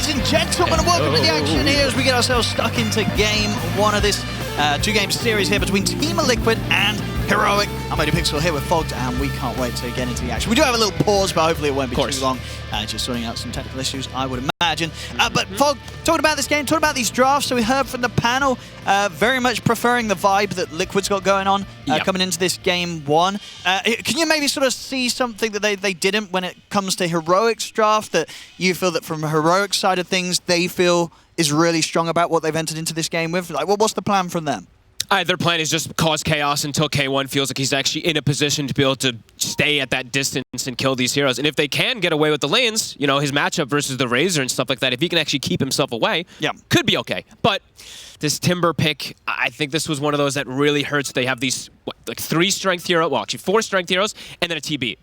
ladies and gentlemen, and welcome to the action here as we get ourselves stuck into game one of this two-game series here between Team Liquid and Heroic. I'm ODPixel here with Fogged, and we can't wait to get into the action. We do have a little pause, but hopefully it won't be too long. Just sorting out some technical issues, I would imagine. But Fogg, talking about this game, talking about these drafts, so we heard from the panel very much preferring the vibe that Liquid's got going on coming into this game one. Can you maybe sort of see something that they didn't when it comes to Heroic's draft, that you feel that from a Heroic side of things, they feel is really strong about what they've entered into this game with? Like, what's the plan from them? Their plan is just cause chaos until K1 feels like he's actually in a position to be able to stay at that distance and kill these heroes. And if they can get away with the lanes, you know, his matchup versus the Razor and stuff like that, if he can actually keep himself away, could be okay. But this Timber pick, I think this was one of those that really hurts. They have these, like 3 strength heroes, well, actually 4 strength heroes, and then a TB.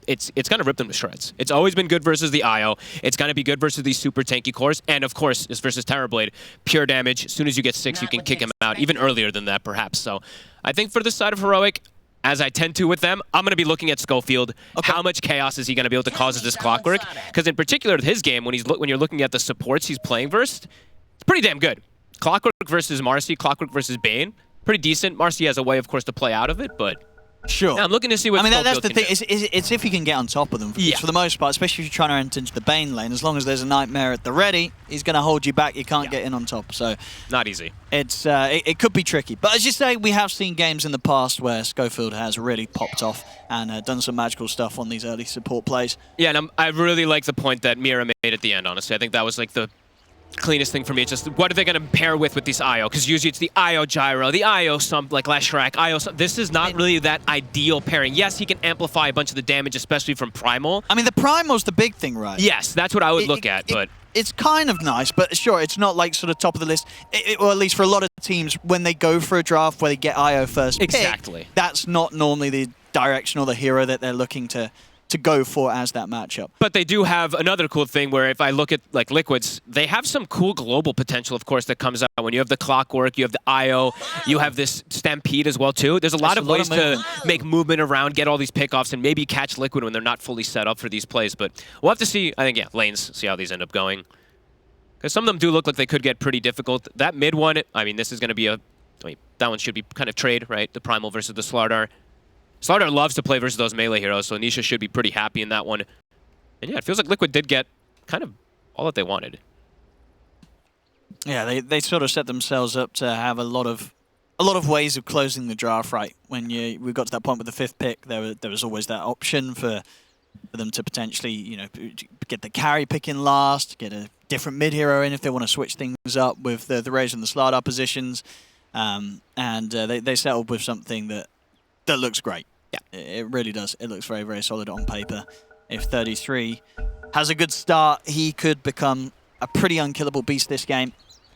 It's going to rip them to shreds. It's always been good versus the IO. It's going to be good versus these super tanky cores. And of course, this versus Terrorblade, pure damage. As soon as you get 6, you can kick him out, even earlier than that, perhaps. So I think for the side of Heroic, as I tend to with them, I'm going to be looking at Schofield. Okay. How much chaos is he going to be able to cause as this Clockwork? Because in particular, with his game, when you're looking at the supports he's playing versus, it's pretty damn good. Clockwork versus Marcy, Clockwork versus Bane, pretty decent. Marcy has a way, of course, to play out of it, but sure. Yeah, I'm looking to see what that's the thing. It's if you can get on top of them. For the most part, especially if you're trying to enter into the Bane lane. As long as there's a Nightmare at the ready, he's going to hold you back. You can't get in on top. So not easy. It's it could be tricky. But as you say, we have seen games in the past where Schofield has really popped off and done some magical stuff on these early support plays. Yeah, and I really like the point that Mira made at the end, honestly. I think that was like the cleanest thing for me. It's just, what are they going to pair with these IO? Because usually it's the IO gyro, the IO like Leshrac, IO this is not really that ideal pairing. Yes, he can amplify a bunch of the damage, especially from Primal. I mean, the Primal's the big thing, right? Yes, that's what I would look at, but it's kind of nice, but sure, it's not like sort of top of the list. Or at least for a lot of teams, when they go for a draft where they get IO first exactly. pick, that's not normally the direction or the hero that they're looking to go for as that matchup. But they do have another cool thing where if I look at like Liquids, they have some cool global potential, of course, that comes out when you have the Clockwork, you have the IO, you have this Stampede as well too. There's a lot of ways to make movement around, get all these pickoffs, and maybe catch Liquid when they're not fully set up for these plays. But we'll have to see, I think, lanes, see how these end up going. Because some of them do look like they could get pretty difficult. That mid one, I mean, this is going to be that one should be kind of trade, right? The Primal versus the Slardar. Slardar loves to play versus those melee heroes, so Nisha should be pretty happy in that one. And yeah, it feels like Liquid did get kind of all that they wanted. Yeah, they sort of set themselves up to have a lot of ways of closing the draft, right? When we got to that point with the 5th pick, there was always that option for them to potentially, you know, get the carry pick in last, get a different mid hero in if they want to switch things up with the Razor and the Slardar positions. They settled with something that looks great. Yeah, it really does. It looks very, very solid on paper. If 33 has a good start, he could become a pretty unkillable beast this game.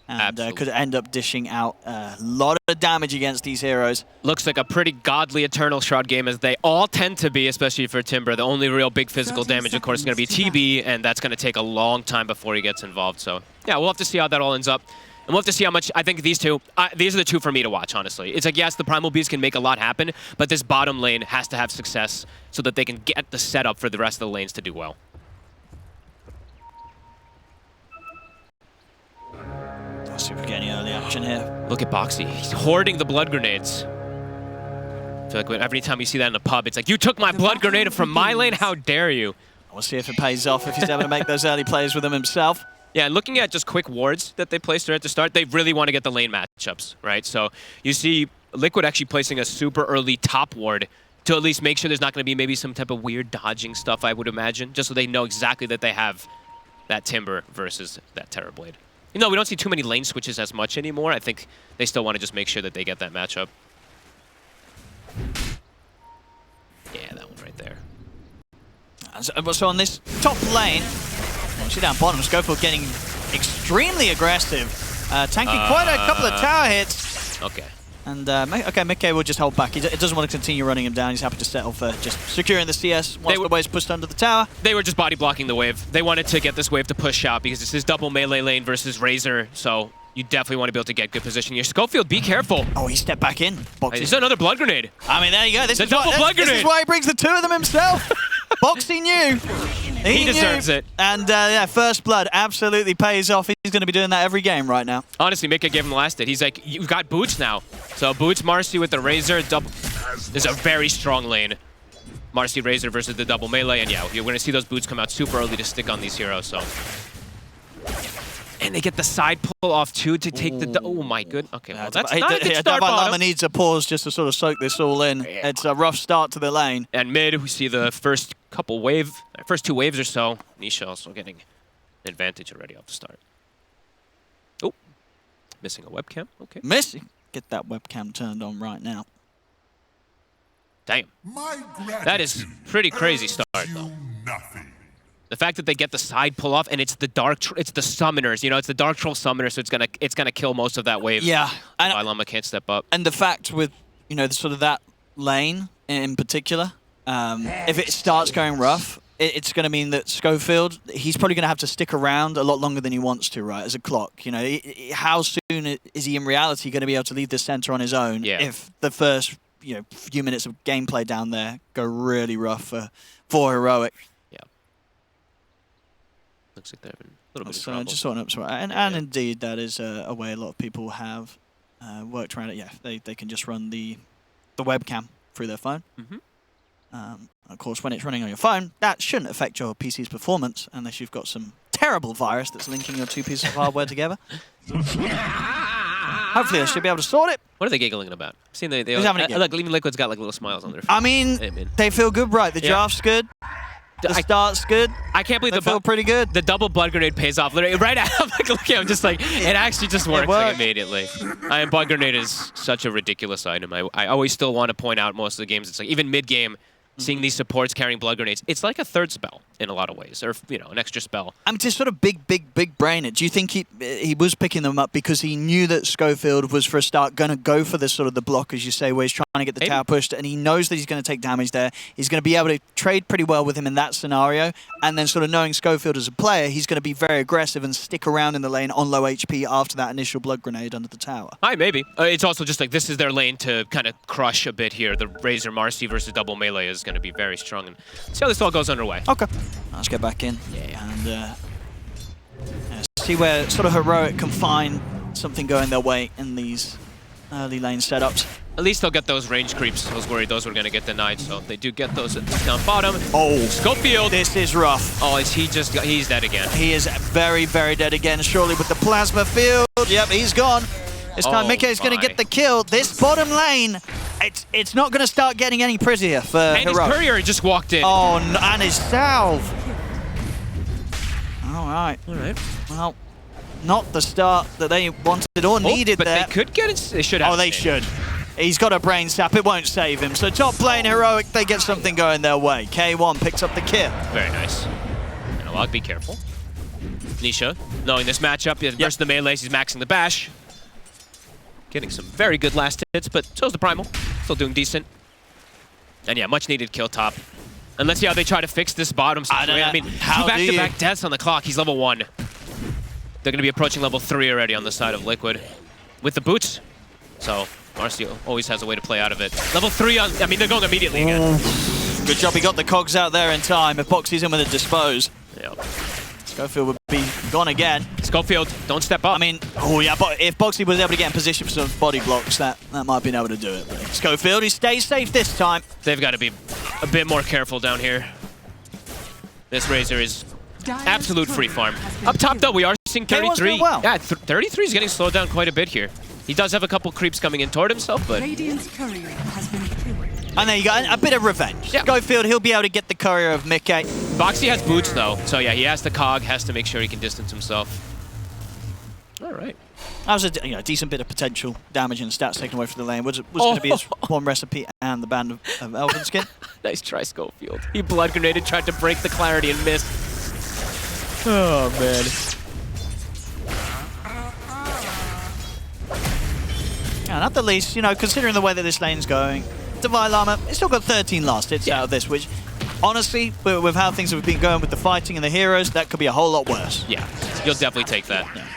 And could end up dishing out a lot of damage against these heroes. Looks like a pretty godly Eternal Shroud game, as they all tend to be, especially for Timber. The only real big physical damage, of course, is going to be TB, and that's going to take a long time before he gets involved. So, yeah, we'll have to see how that all ends up. And we'll have to see how much, I think these are the two for me to watch, honestly. It's like, yes, the Primal Beast can make a lot happen, but this bottom lane has to have success so that they can get the setup for the rest of the lanes to do well. Let's see if we get any early action here. Look at Boxy. He's hoarding the blood grenades. I feel like every time you see that in a pub, it's like, you took my blood grenade from my lane? How dare you? We'll see if it pays off, if he's able to make those early plays with them himself. Yeah, and looking at just quick wards that they placed there at the start, they really want to get the lane matchups, right? So you see Liquid actually placing a super early top ward to at least make sure there's not going to be maybe some type of weird dodging stuff, I would imagine, just so they know exactly that they have that Timber versus that Terrorblade. You know, we don't see too many lane switches as much anymore. I think they still want to just make sure that they get that matchup. Yeah, that one right there. So on this top lane, actually down bottom, Schofield getting extremely aggressive, tanking quite a couple of tower hits. Okay. And okay, Mickey will just hold back. He doesn't want to continue running him down. He's happy to settle for just securing the CS once the wave's pushed under the tower. They were just body blocking the wave. They wanted to get this wave to push out because this is double melee lane versus Razor, so you definitely want to be able to get good position here. Schofield, be careful. Oh, he stepped back in. There's another blood grenade. I mean, there you go. This is why he brings the 2 of them himself. Boxy knew. He deserves it. And yeah, first blood absolutely pays off. He's going to be doing that every game right now. Honestly, Mika gave him the last hit. He's like, you've got Boots now. So Boots, Marcy with the Razor. This is a very strong lane. Marcy, Razor versus the double melee. And yeah, you're going to see those Boots come out super early to stick on these heroes. So. And they get the side pull off too to take the. Oh my good. Okay, well that's not a good start. DreamLeague needs a pause just to sort of soak this all in. Yeah. It's a rough start to the lane. And mid, we see the first two waves or so. Nisha also getting an advantage already off the start. Oh, missing a webcam. Okay. Missing. Get that webcam turned on right now. Damn. That is pretty crazy start though. The fact that they get the side pull off and it's the it's the summoners, you know, it's the Dark Troll summoner, so it's gonna kill most of that wave. Yeah, and Llama can't step up. And the fact with sort of that lane in particular, if it starts going rough, it's going to mean that Schofield, he's probably going to have to stick around a lot longer than he wants to, right? As a clock, you know, how soon is he in reality going to be able to leave the center on his own if the first few minutes of gameplay down there go really rough for Heroic? Looks like they're having a little bit of trouble. Just sorting up some, and indeed that is a way a lot of people have worked around it. Yeah, they can just run the webcam through their phone. Of course, when it's running on your phone, that shouldn't affect your PC's performance unless you've got some terrible virus that's linking your two pieces of hardware together. Hopefully, I should be able to sort it. What are they giggling about? I've seen they look, even Liquid's got like little smiles on their face. I mean, they feel good, right? The draft's good. The start's good. I can't believe they feel pretty good. The double blood grenade pays off literally right out. I'm like, look at him, just like it actually just works like, immediately. Blood grenade is such a ridiculous item. I always still want to point out most of the games. It's like even mid game, seeing these supports carrying blood grenades, it's like a third spell in a lot of ways, or an extra spell. I mean, just sort of big brain it. Do you think he was picking them up because he knew that Schofield was for a start going to go for this sort of the block, as you say, where he's trying to get the tower pushed, and he knows that he's going to take damage there. He's going to be able to trade pretty well with him in that scenario, and then sort of knowing Schofield as a player, he's going to be very aggressive and stick around in the lane on low HP after that initial blood grenade under the tower. Maybe. It's also just like this is their lane to kind of crush a bit here. The Razor Marcy versus double melee is going to be very strong, and see how this all goes underway. Okay. Let's get back in and see where sort of Heroic can find something going their way in these early lane setups. At least they'll get those range creeps. I was worried those were going to get denied, so they do get those down bottom. Oh, Schofield. This is rough. Oh, he's dead again. He is very, very dead again, surely with the plasma field. Yep, he's gone. This time Mika is going to get the kill. This bottom lane, it's not going to start getting any prettier for Heroic. And his courier just walked in. Oh, and his salve. All right. Well, not the start that they wanted or needed but there. They could get it. They should have. Oh, they should. He's got a brain sap. It won't save him. So top lane Heroic, they get something going their way. K1 picks up the kill. Very nice. Analog, be careful. Nisha, knowing this matchup, versus the melees, he's maxing the bash. Getting some very good last hits, but so's the Primal. Still doing decent. And yeah, much needed kill top. And let's see how they try to fix this bottom situation. I mean, 2 back-to-back deaths on the clock. He's level 1. They're going to be approaching level 3 already on the side of Liquid. With the boots. So, Marcy always has a way to play out of it. Level 3 on... I mean, they're going immediately again. Good job he got the cogs out there in time. If Boxy's in with a dispose. Yep. Schofield would be gone again. Schofield, don't step up. I mean, but if Boxy was able to get in position for some body blocks, that might have been able to do it. But Schofield, he stays safe this time. They've got to be a bit more careful down here. This Razor is absolute free farm. Up top, though, we are seeing 33. Well. Yeah, 33 is getting slowed down quite a bit here. He does have a couple creeps coming in toward himself, but... Radiant's courier has been killed. And there you go, a bit of revenge. Yeah. Schofield, he'll be able to get the courier of Mickey. Boxy has boots, though, so yeah, he has the cog, has to make sure he can distance himself. All right. That was a decent bit of potential damage and stats taken away from the lane. Was going to be his one recipe and the band of Elven Skin. Nice try, Schofield. He blood grenaded, tried to break the clarity and missed. Oh, man. And at the least, considering the way that this lane's going, Divine Llama, it's still got 13 last hits out of this, which, honestly, with how things have been going with the fighting and the heroes, that could be a whole lot worse. Yeah, you'll definitely take that. Yeah.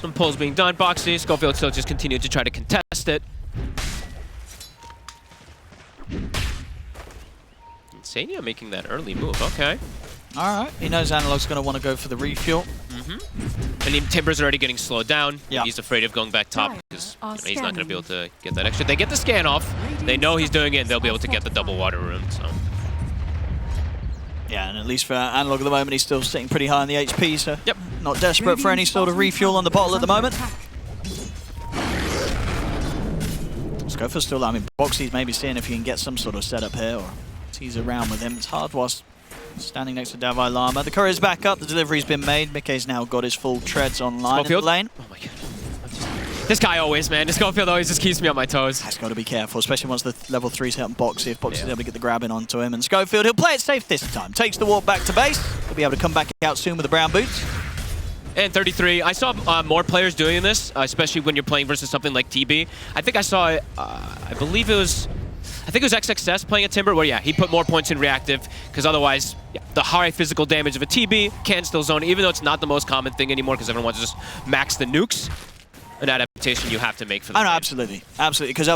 Some pulls being done, Boxy. Schofield still just continued to try to contest it. Insania making that early move, okay. All right, he knows Analog's going to want to go for the refuel. And Timber's already getting slowed down. Yeah. He's afraid of going back top because he's not going to be able to get that extra. They get the scan off. They know he's doing it, and they'll be able to get the double water room. So. Yeah, and at least for Analog at the moment, he's still sitting pretty high on the HP, so Yep. not desperate for any sort of refuel on the bottle at the moment. Scofield's still, I mean, Boxy's maybe seeing if he can get some sort of setup here or tease around with him. It's hard whilst standing next to Davai Lama. The courier's back up, the delivery's been made. Mickey's now got his full treads online in the lane. Oh my god. This guy always, man. This Schofield always just keeps me on my toes. Has got to be careful, especially once the level 3's hit on Boxy. If Boxy's able to get the grab in onto him. And Schofield, he'll play it safe this time. Takes the walk back to base. He'll be able to come back out soon with the brown boots. And 33, I saw more players doing this, especially when you're playing versus something like TB. I think I saw, I believe it was XXS playing a Timber, where yeah, he put more points in reactive, because otherwise, yeah, the high physical damage of a TB can still zone, even though it's not the most common thing anymore, because everyone wants to just max the nukes. An adaptation you have to make for the Oh, no, game. absolutely. Absolutely, because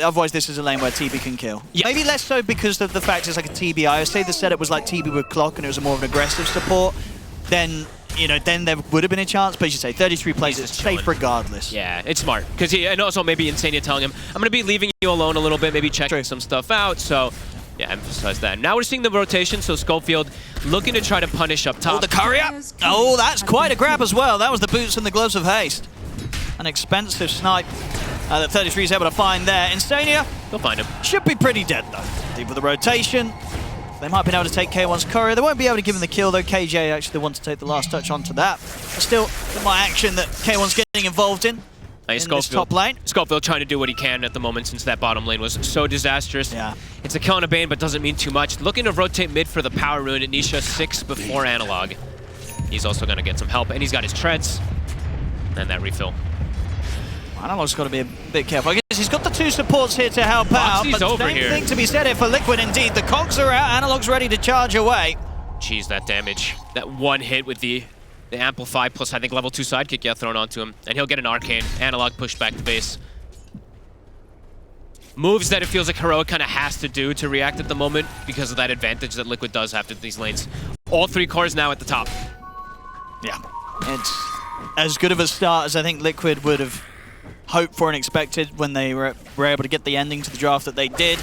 otherwise this is a lane where TB can kill. Yeah. Maybe less so because of the fact it's like a TB. I would say the setup was like TB with clock and it was a more of an aggressive support. Then, you know, then there would have been a chance, but as you say, 33 plays it safe regardless. Yeah, it's smart. Because and also maybe Insania telling him, I'm going to be leaving you alone a little bit, maybe checking some stuff out. So, yeah, emphasize that. Now we're seeing the rotation, so Schofield looking to try to punish up top. Oh, the courier! Oh, that's quite a grab as well. That was the boots and the gloves of haste. An expensive snipe that 33 is able to find there. Insania, They'll find him. should be pretty dead though. Deep with the rotation. They might be able to take K1's courier. They won't be able to give him the kill though. KJ actually the one to take the last touch onto that. But still, my action that K1's getting involved in this top lane. Schofield trying to do what he can at the moment since that bottom lane was so disastrous. Yeah. It's a kill and a bane, but doesn't mean too much. Looking to rotate mid for the power rune. Nisha 6 before Analog. He's also going to get some help, and he's got his treads and that refill. Analog's got to be a bit careful. I guess he's got the two supports here to help out, but over same here. thing to be said here for Liquid indeed. The cogs are out, Analog's ready to charge away. Jeez, that damage. That one hit with the Amplify plus, I think, level 2 sidekick thrown onto him. And he'll get an Arcane. Analog pushed back to base. Moves that it feels like Heroic kind of has to do to react at the moment because of that advantage that Liquid does have to these lanes. All 3 cores now at the top. Yeah, it's as good of a start as I think Liquid would have hoped for and expected when they were able to get the ending to the draft that they did.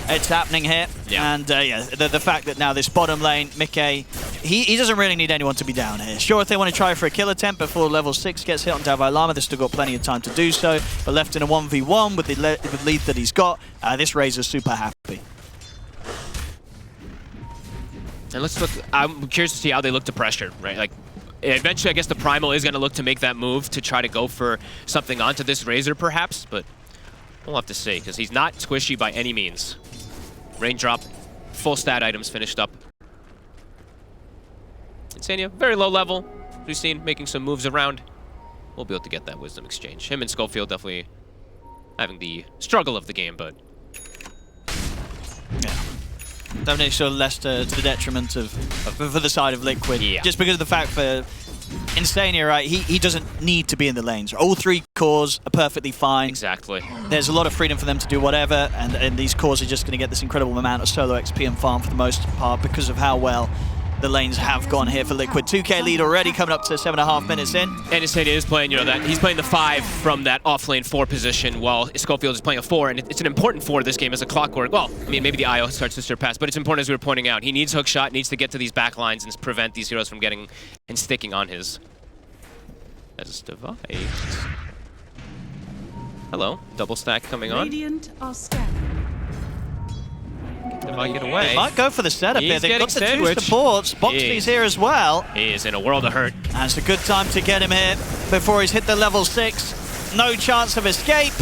It's happening here. Yeah. And the fact that now this bottom lane, Mickey, he doesn't really need anyone to be down here. Sure, if they want to try for a kill attempt before level 6 gets hit on Davai Lama, they've still got plenty of time to do so. But left in a 1v1 with the lead that he's got, this Razor's super happy. And let's look, I'm curious to see how they look to pressure, right? Like, eventually, I guess the Primal is going to look to make that move to try to go for something onto this Razor, perhaps, but we'll have to see, because he's not squishy by any means. Raindrop, full stat items finished up. Insania, very low level. We've seen making some moves around. We'll be able to get that Wisdom exchange. Him and Schofield definitely having the struggle of the game, but... Yeah. Definitely sort of less to the detriment of for the side of Liquid. Yeah. Just because of the fact for Insania, right, he doesn't need to be in the lanes. All 3 cores are perfectly fine. Exactly. There's a lot of freedom for them to do whatever, and these cores are just going to get this incredible amount of solo XP and farm for the most part because of how well the lanes have gone here for Liquid. 2K lead already, coming up to 7.5 minutes in. And Insania is playing, you know, that he's playing the 5 from that off-lane 4 position, while Schofield is playing a 4, and it's an important 4 this game as a clockwork. Well, I mean, maybe the IO starts to surpass, but it's important as we were pointing out. He needs hookshot, needs to get to these back lines and prevent these heroes from getting and sticking on his device. Hello, double stack coming on. Radiant are scanning. Divide get away. They might go for the setup here. He's They've got the getting 2 sandwiched. supports. Boxy's here as well. He is in a world of hurt. And it's a good time to get him here before he's hit the level 6. No chance of escape.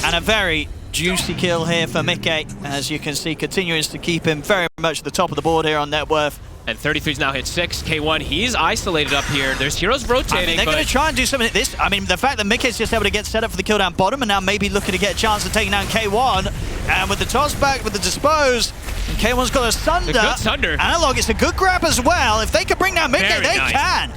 And a very juicy kill here for Mickey. As you can see, continues to keep him very much at the top of the board here on net worth. And 33's now hit 6. K1, he's isolated up here. There's heroes rotating. I mean, they're going to try and do something like this. I mean, the fact that Mickey's just able to get set up for the kill down bottom and now maybe looking to get a chance of taking down K1. And with the toss back, with the dispose, and K1's got a Sunder. A good Sunder. Analog, it's a good grab as well. If they can bring down Mickey, Very they nice. can.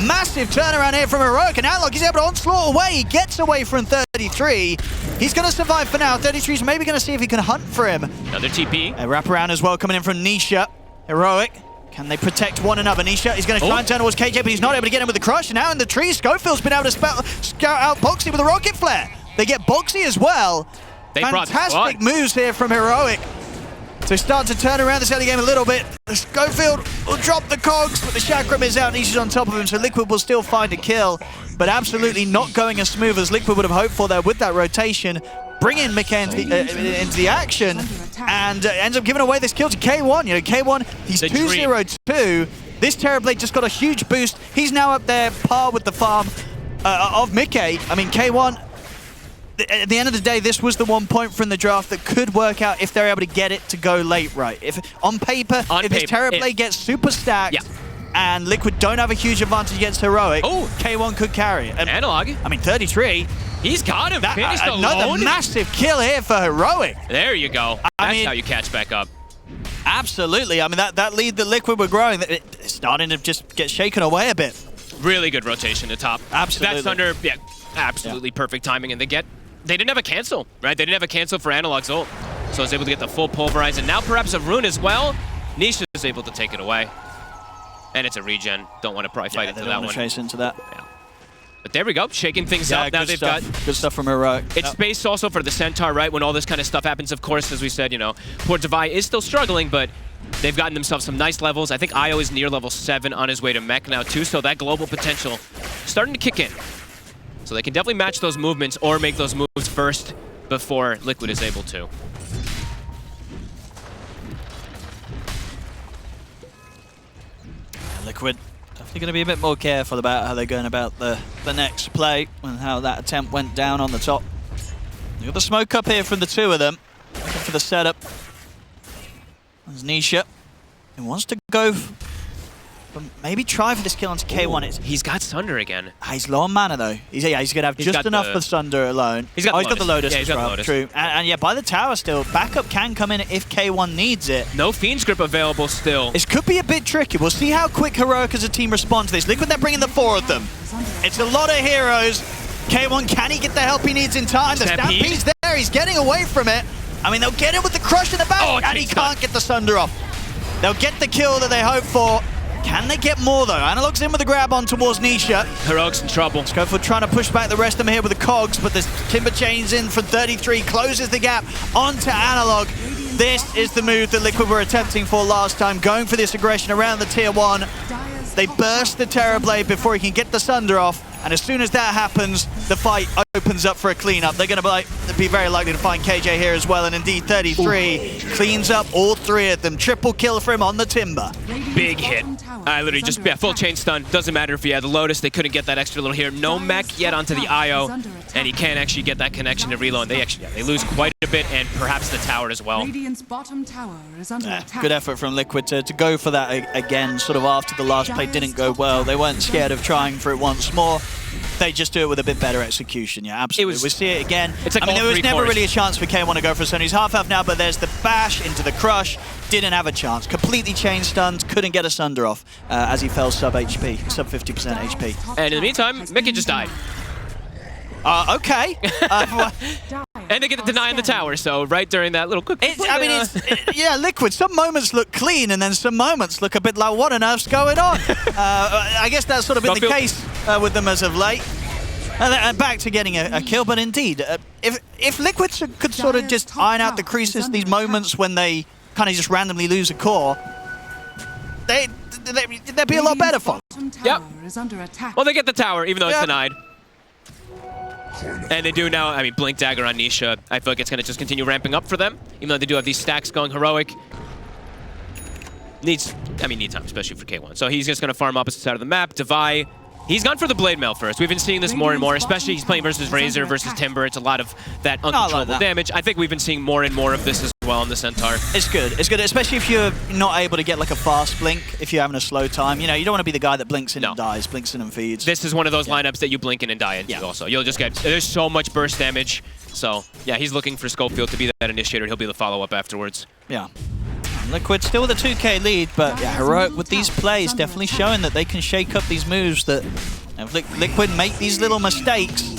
Massive turnaround here from Heroic, and Analog, he's able to onslaught away. He gets away from 33. He's going to survive for now. 33's maybe going to see if he can hunt for him. Another TP. A wraparound as well coming in from Nisha. Heroic Can they protect one another? Nisha is going to try and turn towards KJ, but he's not able to get him with the crush. And now in the tree, Schofield's been able to scout out Boxy with a rocket flare. They get Boxy as well. Fantastic moves here from Heroic to start to turn around this early game a little bit. Schofield will drop the cogs, but the Chakram is out. Nisha's on top of him, so Liquid will still find a kill, but absolutely not going as smooth as Liquid would have hoped for there with that rotation. Bring in Mickey into the action, and ends up giving away this kill to K1. You know, K1, he's 2-0-2. This Terrorblade just got a huge boost. He's now up there, par with the farm of Mickey. I mean, K1, at the end of the day, this was the 1 point from the draft that could work out if they're able to get it to go late, right? If on paper, if this Terrorblade gets super stacked, and Liquid don't have a huge advantage against Heroic, K1 could carry it. Analog. I mean, 33. He's got him. Another massive kill here for Heroic. There you go. That's how you catch back up. Absolutely. I mean, that lead that Liquid were growing, it's starting to just get shaken away a bit. Really good rotation to top. Absolutely. That's under, absolutely perfect timing. And they didn't have a cancel, right? They didn't have a cancel for Analog's ult. So I was able to get the full pulverize. And now perhaps a rune as well. Nisha is able to take it away. And it's a regen. Don't want to probably fight into that one. Don't want to chase into that. Yeah. But there we go, shaking things up. Now they've got good stuff from Heroic. It's space also for the Centaur, right? When all this kind of stuff happens, of course, as we said, you know, poor Devi is still struggling, but they've gotten themselves some nice levels. I think Io is near level 7 on his way to mech now too, so that global potential starting to kick in. So they can definitely match those movements or make those moves first before Liquid is able to. Liquid definitely going to be a bit more careful about how they're going about the next play and how that attempt went down on the top. You got the smoke up here from the two of them, looking for the setup. There's Nisha, who wants to go, maybe try for this kill onto K1. He's got Sunder again. He's low on mana though. He's going to have just enough for Sunder alone. He's got the Lotus. Yeah, he's got the Lotus. True. And yeah, by the tower still, backup can come in if K1 needs it. No Fiend's Grip available still. This could be a bit tricky. We'll see how quick Heroic as a team respond to this. Liquid, they're bringing the 4 of them. It's a lot of heroes. K1, can he get the help he needs in time? The Stampede's there. He's getting away from it. I mean, they'll get him with the crush in the back, and he can't get the Sunder off. They'll get the kill that they hope for. Can they get more, though? Analog's in with the grab on towards Nisha. Heroic's in trouble. Schofield trying to push back the rest of them here with the cogs, but the Timber Chain's in for 33, closes the gap onto Analog. This is the move that Liquid were attempting for last time, going for this aggression around the tier 1. They burst the Terrorblade before he can get the Sunder off, and as soon as that happens, the fight opens up for a cleanup. They're going to be very likely to find KJ here as well, and indeed 33 cleans up all 3 of them. Triple kill for him on the Timber. Big hit. I literally just, full chain stun. Doesn't matter if he had the Lotus, they couldn't get that extra little here. No mech yet onto the IO, and he can't actually get that connection to reload. They lose quite a bit, and perhaps the tower as well. Good effort from Liquid to go for that again, sort of after the last play didn't go well. They weren't scared of trying for it once more. They just do it with a bit better execution. Yeah, absolutely. We see it again. Like there was never really a chance for K1 to go for a stun. He's half health now, but there's the bash into the crush. Didn't have a chance. Completely chain stunned. Couldn't get a Sunder off as he fell sub 50% HP. And in the meantime, Mickey just died. Okay. And they get the deny on the tower, so right during that little quick... yeah, Liquid. Some moments look clean, and then some moments look a bit like, what on earth's going on? I guess that's sort of been the case with them as of late. And back to getting a kill, but indeed, if Liquid could sort of just iron out the creases, these moments when they kind of just randomly lose a core, they'd be a lot better for them. Yep. Well, they get the tower, even though it's denied. And they do now, I mean, Blink Dagger on Nisha. I feel like it's going to just continue ramping up for them, even though they do have these stacks going. Heroic needs time, especially for K1. So he's just going to farm opposite side of the map. Devi, he's gone for the Blade Mail first. We've been seeing this more and more, especially he's playing versus Razor versus Timber. It's a lot of that uncontrollable damage. I think we've been seeing more and more of this as well on the Centaur. It's good, especially if you're not able to get like a fast blink, if you're having a slow time. You know, you don't want to be the guy that blinks in and dies, blinks in and feeds. This is one of those lineups that you blink in and die into also. You'll just get, there's so much burst damage. So yeah, he's looking for Schofield to be that initiator. He'll be the follow-up afterwards. Yeah. Liquid still with a 2k lead, but yeah, Heroic with these plays definitely showing that they can shake up these moves, that if Liquid make these little mistakes,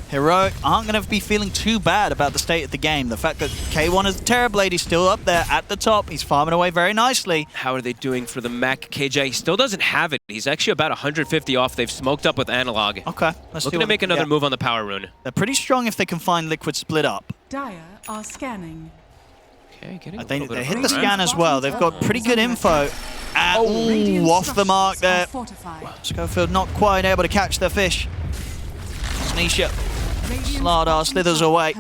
Heroic aren't going to be feeling too bad about the state of the game. The fact that K1 is Terrorblade, he's still up there at the top. He's farming away very nicely. How are they doing for the mech? KJ he still doesn't have it. He's actually about 150 off. They've smoked up with Analog. Okay, let's Looking to make another move on the power rune. They're pretty strong if they can find Liquid split up. Dire are scanning. Okay, getting They hit the scan as well. They've got pretty good info. And, off the mark there. Schofield not quite able to catch the fish. Nisha. Slardar slithers away.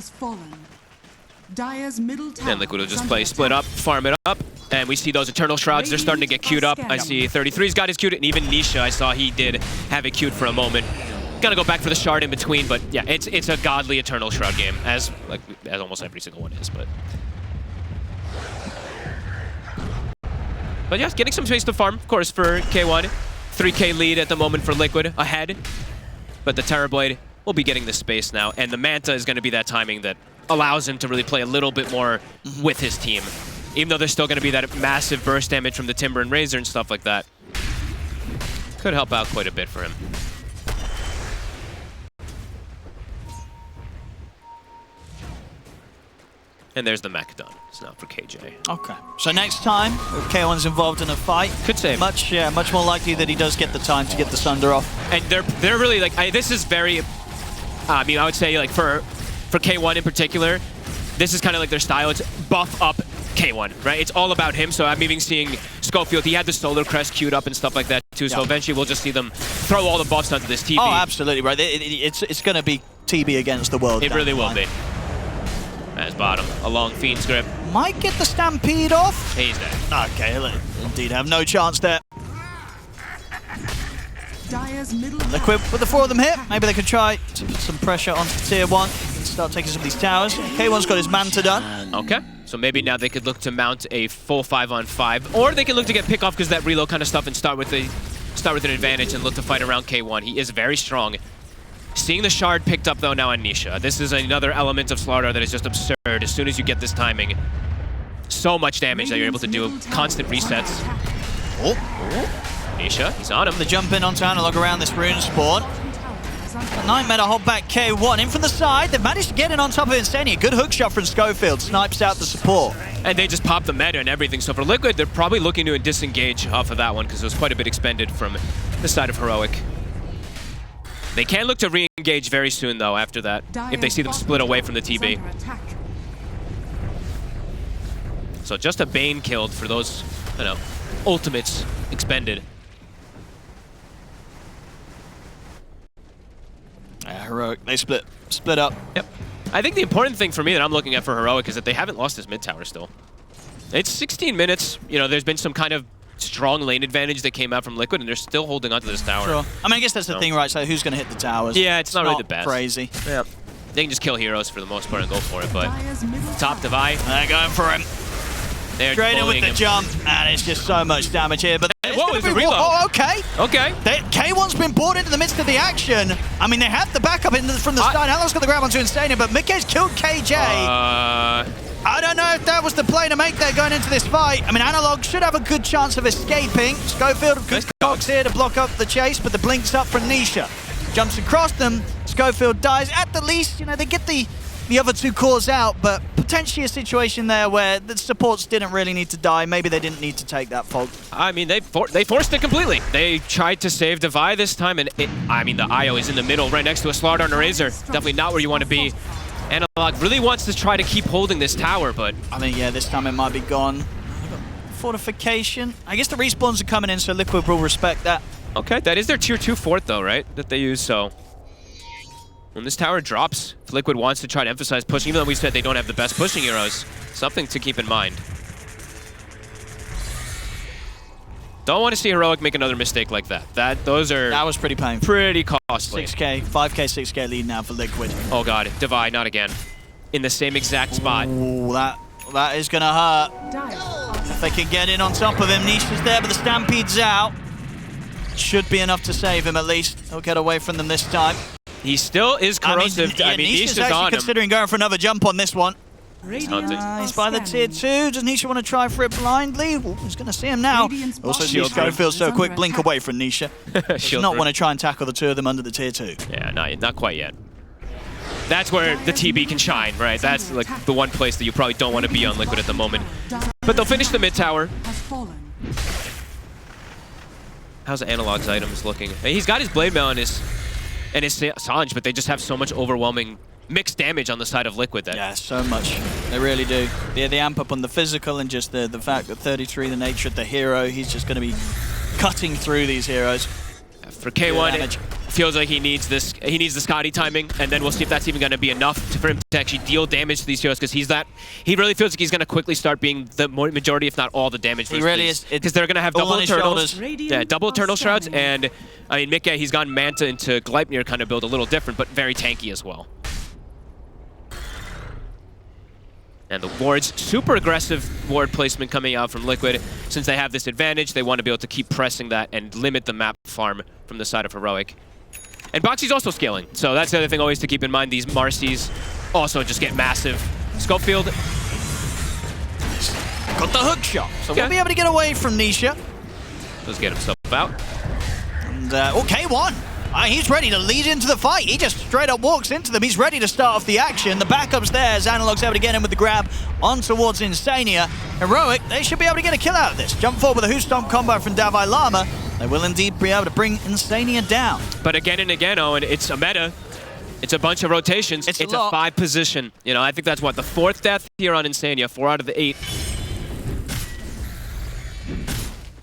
And Liquid will just play split up, farm it up. And we see those Eternal Shrouds, they're starting to get queued up. I see 33's got his queued, and even Nisha, I saw he did have it queued for a moment. Gonna go back for the shard in between, but yeah, it's a godly Eternal Shroud game, as almost every single one is, but yeah, getting some space to farm, of course, for K1. 3K lead at the moment for Liquid, ahead. But the Terrorblade will be getting the space now, and the Manta is going to be that timing that allows him to really play a little bit more with his team. Even though there's still going to be that massive burst damage from the Timber and Razor and stuff like that. Could help out quite a bit for him. And there's the mech done. It's not for KJ. Okay. So next time, if K1's involved in a fight, could save. Much more likely that he does get the time to get the Sunder off. And they're really like this is very. I mean, I would say like for K1 in particular, this is kind of like their style. It's buff up K1, right? It's all about him. So I'm even seeing Schofield. He had the Solar Crest queued up and stuff like that too. So eventually we'll just see them throw all the buffs onto this TB. Oh, absolutely right. It's going to be TB against the world. It really will be. As bottom, a long Fiend's Grip. Might get the Stampede off. He's dead. Okay, he'll indeed have no chance there. Liquid with the 4 of them here. Maybe they could try to put some pressure onto tier 1 and start taking some of these towers. K1's got his Manta done. Okay, so maybe now they could look to mount a full 5-on-5, or they can look to get pick off because that reload kind of stuff and start with an advantage and look to fight around K1. He is very strong. Seeing the shard picked up, though, now on Nisha. This is another element of Slardar that is just absurd. As soon as you get this timing, so much damage that you're able to do. Constant resets. Nisha, he's on him. The jump in onto Analog around this rune spawn. A Nightmare to hold back K1. In from the side, they've managed to get in on top of Insania. Good hook shot from Schofield. Snipes out the support. And they just pop the meta and everything. So for Liquid, they're probably looking to disengage off of that one because it was quite a bit expended from the side of Heroic. They can look to re-engage very soon, though, after that, if they see them split away from the TB. So just a Bane killed for those, ultimates expended. Heroic, they split up. Yep. I think the important thing for me that I'm looking at for Heroic is that they haven't lost this mid tower still. It's 16 minutes. There's been some kind of strong lane advantage that came out from Liquid, and they're still holding onto this tower. Sure. I mean, I guess that's the thing, right? So who's going to hit the towers? Yeah, it's not really the best. Crazy. Yeah. They can just kill heroes for the most part and go for it, but top Devi. They're going for him. They're straight in with the jump, and it's just so much damage here. But whoa, it's a reload. Oh, okay. Okay. K1's been brought into the midst of the action. I mean, they have the backup from the start. Analog's got the grab onto Insania, but Mickey's killed KJ. I don't know if that was the play to make there going into this fight. I mean, Analog should have a good chance of escaping. Schofield, good cogs here to block up the chase, but the blink's up from Nisha. Jumps across them. Schofield dies. At the least, they get the other 2 cores out, but potentially a situation there where the supports didn't really need to die. Maybe they didn't need to take that fault. I mean, they forced it completely. They tried to save Devi this time, and the IO is in the middle right next to a Slardar and a Razor. Definitely not where you want to be. Analog really wants to try to keep holding this tower, but I mean, yeah, this time it might be gone. Fortification. I guess the respawns are coming in, so Liquid will respect that. Okay, that is their tier 2 fort, though, right? That they use, so when this tower drops, if Liquid wants to try to emphasize pushing, even though we said they don't have the best pushing heroes, something to keep in mind. Don't want to see Heroic make another mistake like that. That was pretty painful. Pretty costly. 6K, 5K, 6K lead now for Liquid. Oh god, Devi, not again. In the same exact spot. Ooh, that is gonna hurt. If they can get in on top of him, Nisha's there, but the Stampede's out. Should be enough to save him at least. He'll get away from them this time. He still is corrosive. I mean, Nisha's actually considering going for another jump on this one. He's by the tier 2. Does Nisha want to try for it blindly? Ooh, he's going to see him now. Also, Schofield so quick. Blink away from Nisha. Does not want to try and tackle the 2 of them under the tier 2. Yeah, not quite yet. That's where the TB can shine, right? That's like the one place that you probably don't want to be on Liquid at the moment. But they'll finish the mid tower. Has fallen. How's Analog's items looking? He's got his Blade Mail and his Sange, but they just have so much overwhelming mixed damage on the side of Liquid. Yeah, so much. They really do. Yeah, they amp up on the physical and just the fact that 33, the nature of the hero, he's just going to be cutting through these heroes. For K1, it feels like he needs this. He needs the Scotty timing, and then we'll see if that's even going to be enough for him to actually deal damage to these heroes. Because he really feels like he's going to quickly start being the majority, if not all, the damage. He really is. Because they're going to have double Eternals. Yeah, double Eternal Shrouds, and I mean Mickey, he's gone Manta into Gleipnir kind of build a little different, but very tanky as well. And the wards, super aggressive ward placement coming out from Liquid. Since they have this advantage, they want to be able to keep pressing that and limit the map farm from the side of Heroic. And Boxy's also scaling, so that's the other thing always to keep in mind. These Marcies also just get massive. Scopefield. Got the hook shot, so we'll be able to get away from Nisha. Let's get himself out. And, K1. He's ready to lead into the fight. He just straight up walks into them. He's ready to start off the action. The backup's there as Analog's able to get in with the grab on towards Insania. Heroic, they should be able to get a kill out of this. Jump forward with a Who Stomp combo from Davai Lama. They will indeed be able to bring Insania down. But again and again, Owen, it's a meta. It's a bunch of rotations. It's a 5 position. You know, I think that's what, the 4th death here on Insania, 4 out of the 8.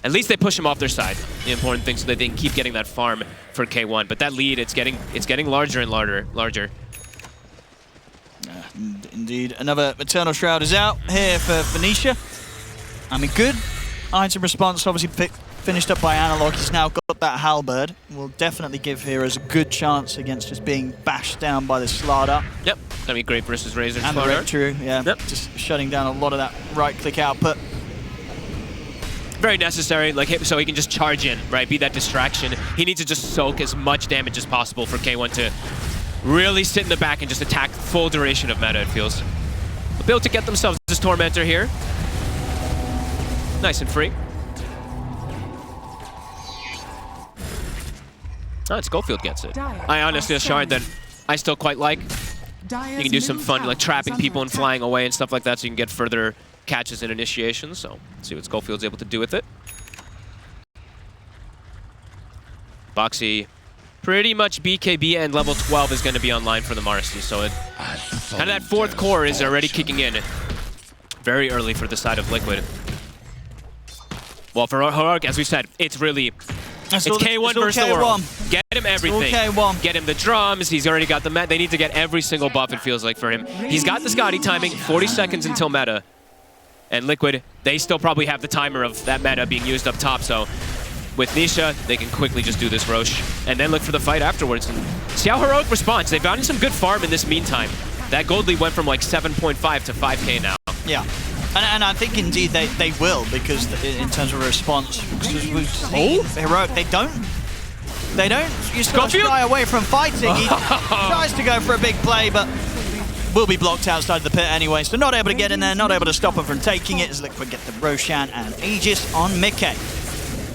At least they push him off their side. The important thing so that they can keep getting that farm for K1. But that lead, it's getting larger and larger. Indeed, another Eternal Shroud is out here for Nisha. I mean, good item response, obviously finished up by Analog. He's now got that Halberd. Will definitely give heroes a good chance against just being bashed down by the Slardar. Yep, that'd be great versus Razor. And the Rectrue, yeah. Yep. Just shutting down a lot of that right-click output. Very necessary, like so he can just charge in, right? Be that distraction. He needs to just soak as much damage as possible for K1 to really sit in the back and just attack full duration of meta, it feels. They'll be able to get themselves this Tormentor here. Nice and free. Oh, and Schofield gets it. I honestly, a shard that I still quite like. You can do some fun, like trapping people and flying away and stuff like that, so you can get further catches and initiations. So let's see what Schofield's able to do with it. Boxy, pretty much BKB and level 12 is going to be online for the Marcy. So kind of that 4th core is already kicking in very early for the side of Liquid. Well, for Heroic, as we said, it's really... It's K1 versus the world. Get him everything. Get him the drums. He's already got the meta. They need to get every single buff, it feels like, for him. He's got the Scotty timing, 40 seconds until meta. And Liquid, they still probably have the timer of that meta being used up top. So with Nisha, they can quickly just do this Roche and then look for the fight afterwards. And see how Heroic responds. They've gotten some good farm in this meantime. That gold lead went from like 7.5 to 5K now. Yeah. And I think indeed they will, because in terms of response, because we've seen Heroic, they don't you just gotta shy away from fighting. He tries to go for a big play, but will be blocked outside the pit anyway, so not able to get in there, not able to stop him from taking it as Liquid get the Roshan and Aegis on Mickey.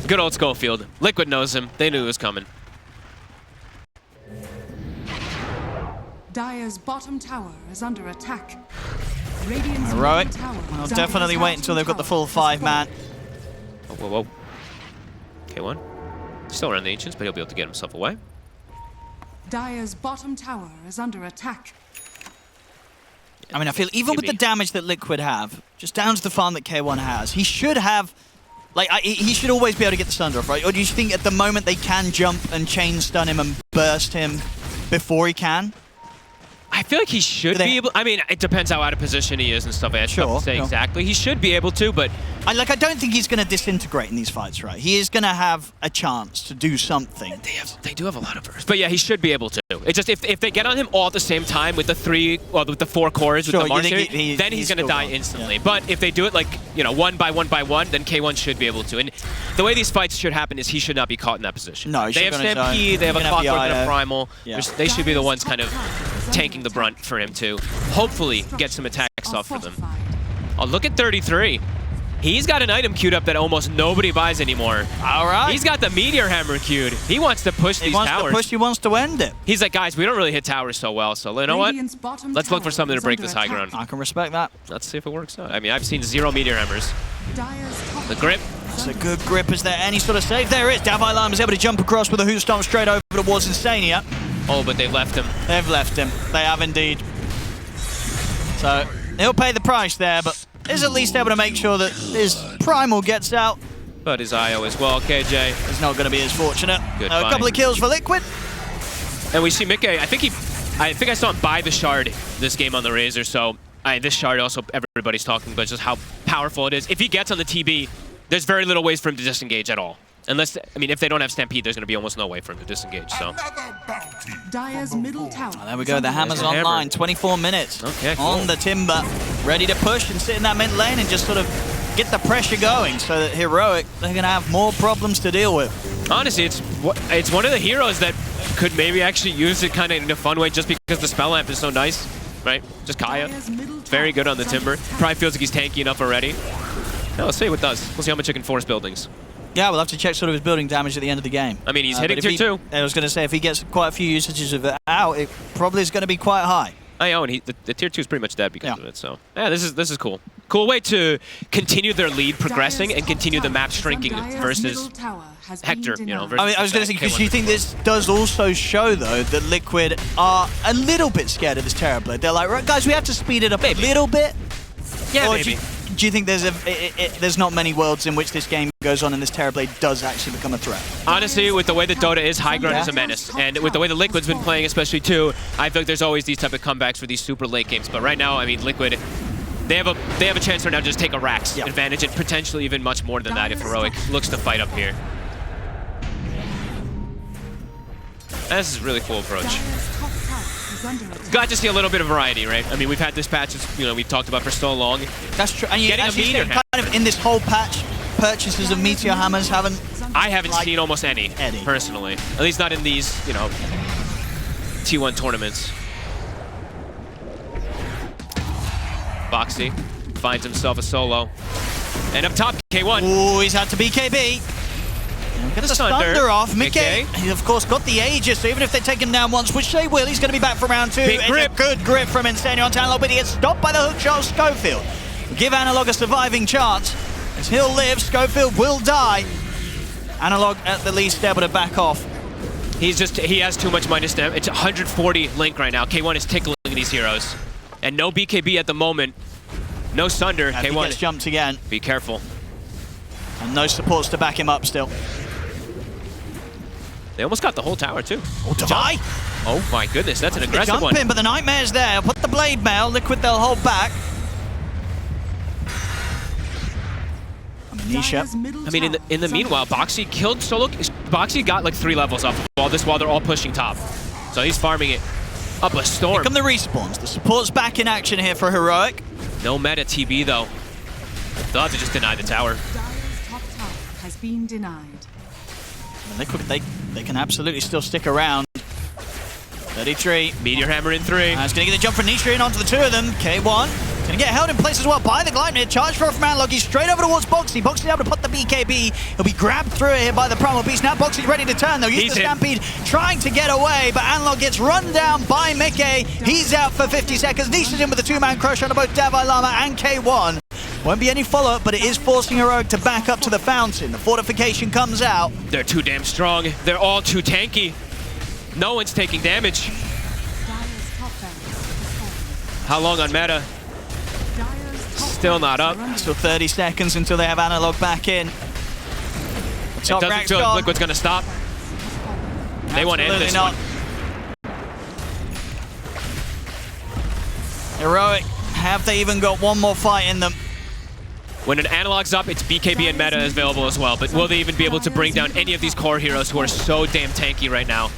Good old Schofield. Liquid knows him. They knew it was coming. Dire's bottom tower is under attack. Heroic. I'll definitely wait until they've got the full 5-man. Whoa. K1. Still around the Ancients, but he'll be able to get himself away. Dire's bottom tower is under attack. I mean, I feel even with the damage that Liquid have, just down to the farm that K1 has, he should have, like, he should always be able to get the stun off, right? Or do you think at the moment they can jump and chain stun him and burst him before he can? I feel like he should be able. I mean, it depends how out of position he is and stuff. I have to say exactly. He should be able to, but I don't think he's going to disintegrate in these fights, right? He is going to have a chance to do something. They do have a lot of burst, but yeah, he should be able to. It's just if they get on him all at the same time with the 4 cores with the Marcy, then he's going to die instantly. Yeah. But if they do it like, you know, one by one, then K1 should be able to. And the way these fights should happen is he should not be caught in that position. No, they have Stampede, they have a Clockwork and a Primal. Yeah. They should be the ones kind of tanking the brunt for him to hopefully get some attacks off for them. Oh, look at 33. He's got an item queued up that almost nobody buys anymore. All right. He's got the Meteor Hammer queued. He wants to push these towers. He wants to push, he wants to end it. He's like, guys, we don't really hit towers so well, so you know what? Let's look for something to break this high ground. I can respect that. Let's see if it works out. I mean, I've seen 0 Meteor Hammers. The grip. It's a good grip. Is there any sort of save? There is. Davai Lama is able to jump across with a Hoot Stomp straight over towards Insania. Oh, but they left him. They've left him. They have indeed. So he'll pay the price there, but is at least able to make sure that his Primal gets out. But his IO as well, KJ. It's not going to be as fortunate. Good A couple of kills for Liquid. And we see Mikke, I think I saw him buy the shard this game on the Razor, so this shard also everybody's talking about just how powerful it is. If he gets on the TB, there's very little ways for him to disengage at all. Unless, I mean, if they don't have Stampede, there's going to be almost no way for him to disengage, so. Dire's middle tower. Oh, there we go, the hammer's online, 24 minutes on the Timber, ready to push and sit in that mid lane and just sort of get the pressure going so that Heroic, they're going to have more problems to deal with. Honestly, it's one of the heroes that could maybe actually use it kind of in a fun way just because the spell lamp is so nice, right? Just Kaya, very good on the Timber. Probably feels like he's tanky enough already. Now, let's see what it does. We'll see how much he can force buildings. Yeah, we'll have to check sort of his building damage at the end of the game. I mean, he's hitting tier 2. I was going to say, if he gets quite a few usages of it out, it probably is going to be quite high. I know, and the tier 2 is pretty much dead because of it, so. Yeah, this is cool. Cool way to continue their lead progressing and continue the map shrinking versus Hector, you know. I mean, I was going to say, because you think this does also show, though, that Liquid are a little bit scared of this Terrorblade. They're like, right, guys, we have to speed it up a little bit. Yeah, or maybe. Do you think there's not many worlds in which this game goes on and this Terrorblade does actually become a threat? Honestly, with the way that Dota is, high ground is a menace. And with the way the Liquid's been playing, especially too, I feel like there's always these type of comebacks for these super late games. But right now, I mean, Liquid, they have a chance right now to just take a Rax advantage and potentially even much more than that if Heroic looks to fight up here. This is a really cool approach. Glad to see a little bit of variety, right? I mean, we've had this patch, we've talked about for so long. That's true. And as you said, kind of in this whole patch, purchases of Meteor Hammers I haven't seen almost any, personally. At least not in these, T1 tournaments. Boxy finds himself a solo. And up top, K1. Ooh, he's had to BKB. Get the Thunder off. Mikke, he of course got the Aegis, so even if they take him down once, which they will, he's going to be back for round 2. Big grip. It's a good grip from Insania on Analog, but he gets stopped by the hook shot of Schofield. Give Analog a surviving chance. As he'll live, Schofield will die. Analog at the least able to back off. He has too much minus damage. It's 140 Link right now. K1 is tickling these heroes. And no BKB at the moment. No Sunder. K1 gets jumped again. Be careful. And no supports to back him up still. They almost got the whole tower, too. Oh, Davai! Oh, my goodness. That's an aggressive one. Jump in, but the Nightmare's there. Put the Blade Mail. Liquid, they'll hold back. I mean, in the meanwhile, Boxy killed Solo. Boxy got like 3 levels off all this while they're all pushing top. So he's farming it up a storm. Here come the respawns. The support's back in action here for Heroic. No meta TB, though. They'll have to just deny the tower. Top tower has been denied. Liquid, they can absolutely still stick around. 33. Meteor Hammer in 3. He's going to get the jump from Nisha in onto the 2 of them. K1 going to get held in place as well by the Gleipnir. Charge for from Analog. He's straight over towards Boxy. Boxy able to put the BKB. He'll be grabbed through it here by the Primal Beast. Now Boxy's ready to turn. They'll use the Stampede trying to get away, but Analog gets run down by Mikke. He's out for 50 seconds. Nisha's in with a 2-man crush on both Davai Lama and K1. Won't be any follow-up, but it is forcing Heroic to back up to the fountain. The fortification comes out. They're too damn strong. They're all too tanky. No one's taking damage. How long on meta? Still not up. Still 30 seconds until they have Analog back in. It doesn't feel like Liquid's going to stop. They want to end this one. Heroic, have they even got one more fight in them? When an Analog's up, it's BKB and meta is available as well, but will they even be able to bring down any of these core heroes who are so damn tanky right now?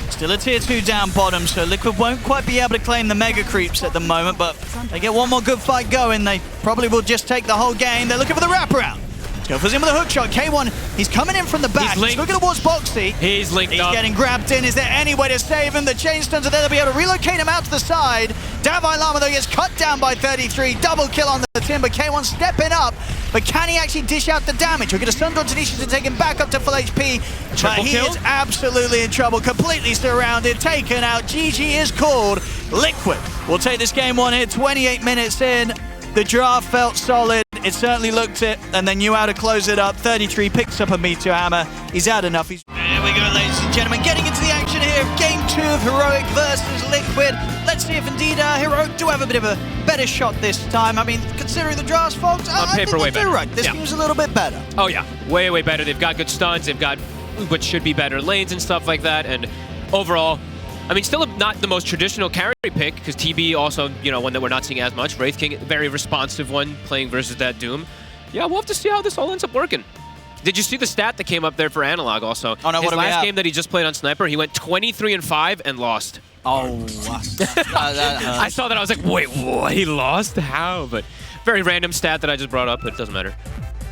Still a tier 2 down bottom, so Liquid won't quite be able to claim the mega creeps at the moment, but they get one more good fight going. They probably will just take the whole game. They're looking for the wraparound. Schofields in with a hook shot. K1, he's coming in from the back. He's looking towards Boxy. He's linked up. He's getting grabbed in. Is there any way to save him? The Chainstones are there to be able to relocate him out to the side. Davai Lama, though, gets cut down by 33. Double kill on the locked in, but K1 stepping up. But can he actually dish out the damage? We're going to stun on Tanisha to take him back up to full HP. But he is absolutely in trouble, completely surrounded, taken out. GG is called. Liquid will take this game one here, 28 minutes in. The draft felt solid. It certainly looked it, and then knew how to close it up. 33 picks up a Meteor Hammer. He's had enough. Here we go, ladies and gentlemen, getting into the action here. Game 2 of Heroic versus Liquid. Let's see if indeed Heroic do have a bit of a better shot this time. I mean, considering the drafts, folks, on paper, way better. Right. This seems a little bit better. Oh yeah, way, way better. They've got good stuns. They've got what should be better lanes and stuff like that. And overall, I mean, still not the most traditional carry pick, because TB also, you know, one that we're not seeing as much. Wraith King, very responsive one, playing versus that Doom. Yeah, we'll have to see how this all ends up working. Did you see the stat that came up there for Analog also? Oh no, his last game that he just played on Sniper, he went 23-5 and lost. Oh, I saw that, I was like, wait, what? He lost? How? But very random stat that I just brought up, but it doesn't matter.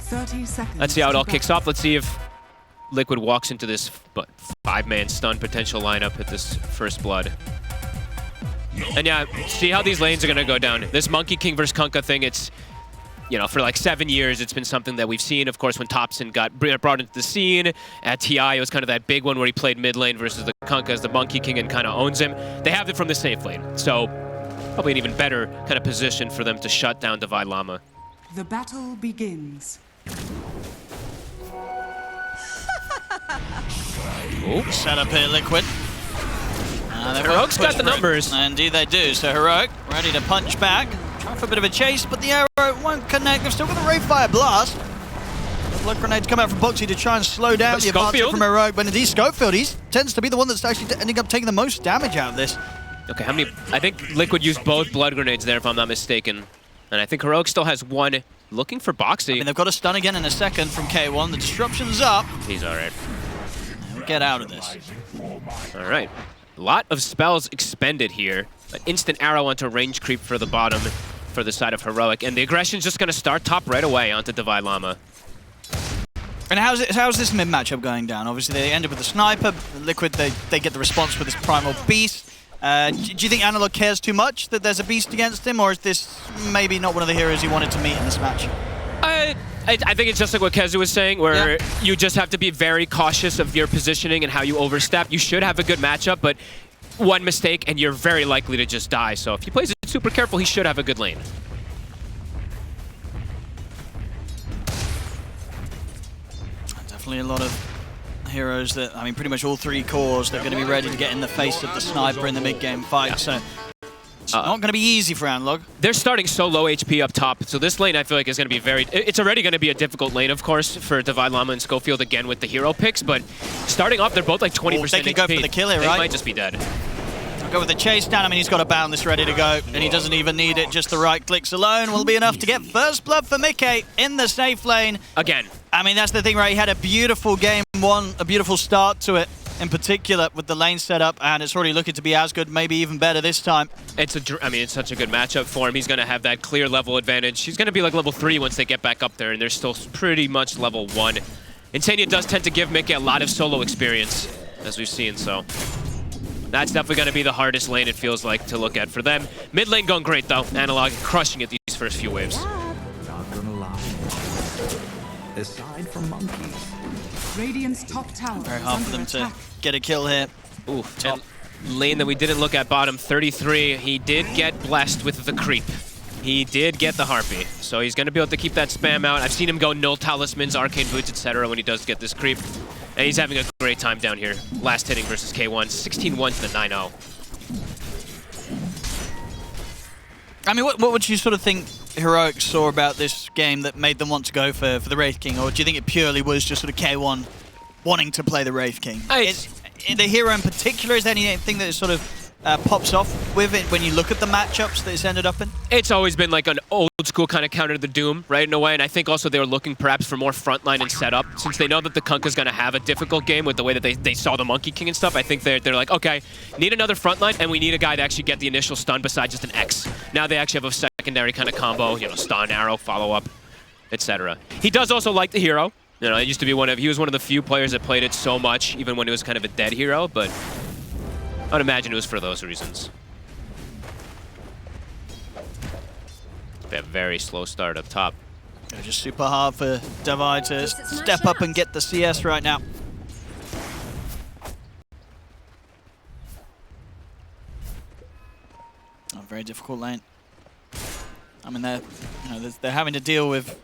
30 seconds. Let's see how it all kicks off. Let's see if Liquid walks into this 5-man stun potential lineup at this first blood. And yeah, see how these lanes are going to go down. This Monkey King versus Kunkka thing, it's, you know, for like 7 years, it's been something that we've seen. Of course, when Topson got brought into the scene, at TI, it was kind of that big one where he played mid lane versus the Kunkka as the Monkey King and kind of owns him. They have it from the safe lane, so probably an even better kind of position for them to shut down Divide Llama. The battle begins. Set up here, Liquid. Heroic's got the numbers. Indeed they do. So Heroic ready to punch back. Trying for a bit of a chase, but the arrow won't connect. They've still got the Ray Fire Blast. Blood grenades come out from Boxy to try and slow down the advance from Heroic. But indeed, Schofield, he tends to be the one that's actually ending up taking the most damage out of this. Okay, how many? I think Liquid used both blood grenades there, if I'm not mistaken. And I think Heroic still has one. Looking for Boxy. I mean, they've got a stun again in a second from K1. The disruption's up. He's all right. Get out of this. All right. A lot of spells expended here. An instant arrow onto range creep for the bottom for the side of Heroic. And the aggression's just going to start top right away onto Divide Llama. And how's this mid matchup going down? Obviously, they ended with the Sniper. Liquid, they get the response with this Primal Beast. Do you think Analog cares too much that there's a Beast against him? Or is this maybe not one of the heroes he wanted to meet in this match? I think it's just like what Kezu was saying, where you just have to be very cautious of your positioning and how you overstep. You should have a good matchup, but one mistake and you're very likely to just die. So if he plays it super careful, he should have a good lane. Definitely a lot of heroes that, I mean, pretty much all 3 cores that are going to be ready to get in the face of the Sniper in the mid-game fight. Yeah. So it's not going to be easy for Analog. They're starting so low HP up top, so this lane I feel like is going to be very... It's already going to be a difficult lane, of course, for Divide Llama and Schofield again with the hero picks, but starting off, they're both like 20% HP. They can go for the kill here, right? They might just be dead. Go with the chase down. I mean, he's got a boundless ready to go, and he doesn't even need it. Just the right clicks alone will be enough to get first blood for Mickey in the safe lane. Again. I mean, that's the thing, right? He had a beautiful game one, a beautiful start to it, in particular with the lane setup, and it's already looking to be as good, maybe even better this time. I mean, it's such a good matchup for him. He's going to have that clear level advantage. He's going to be like level 3 once they get back up there, and they're still pretty much level 1. Insania does tend to give Mickey a lot of solo experience, as we've seen, so that's definitely going to be the hardest lane, it feels like, to look at for them. Mid lane going great, though. Analog crushing it these first few waves. Not gonna lie. Aside from monkeys. Radiant's top tower Very is hard for under them attack. to get a kill here. Ooh, top lane that we didn't look at, bottom 33. He did get blessed with the creep. He did get the Harpy, so he's going to be able to keep that spam out. I've seen him go null talismans, arcane boots, etc. when he does get this creep. And he's having a great time down here. Last hitting versus K1, 16-1 to the 9-0. I mean, what would you sort of think Heroic saw about this game that made them want to go for the Wraith King? Or do you think it purely was just sort of K1 wanting to play the Wraith King? The hero in particular, is there anything that sort of pops off with it when you look at the matchups that it's ended up in? It's always been like an old school kind of counter to the Doom, right, in a way, and I think also they were looking perhaps for more frontline and setup, since they know that the Kunkka's going to have a difficult game with the way that they saw the Monkey King and stuff. I think they're like, okay, need another frontline, and we need a guy to actually get the initial stun besides just an X. Now they actually have a secondary kind of combo, you know, stun, arrow, follow-up, etc. He does also like the hero. You know, it used to be he was one of the few players that played it so much, even when it was kind of a dead hero, but I'd imagine it was for those reasons. A very slow start up top. Just super hard for Devi to step up and get the CS right now. A very difficult lane. I mean, they're having to deal with